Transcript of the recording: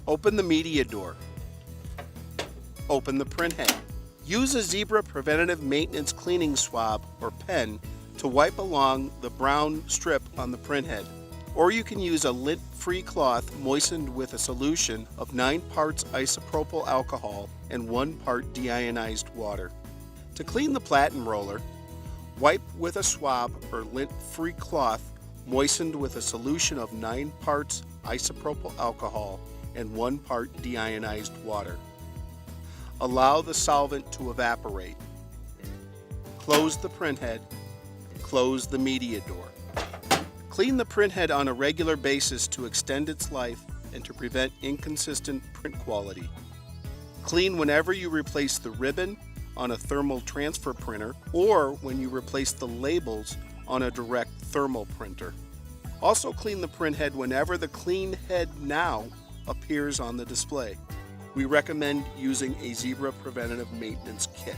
Open the media door. Open the printhead. Use a Zebra Preventative Maintenance Cleaning Swab or pen to wipe along the brown strip on the printhead. Or you can use a lint-free cloth moistened with a solution of 9 parts isopropyl alcohol and 1 part deionized water. To clean the Platen roller, wipe with a swab or lint-free cloth moistened with a solution of 9 parts isopropyl alcohol and 1 part deionized water. Allow the solvent to evaporate. Close the printhead. Close the media door. Clean the printhead on a regular basis to extend its life and to prevent inconsistent print quality. Clean whenever you replace the ribbon on a thermal transfer printer or when you replace the labels on a direct thermal printer. Also clean the printhead whenever the Clean Head Now appears on the display. We recommend using a Zebra Preventative Maintenance Kit.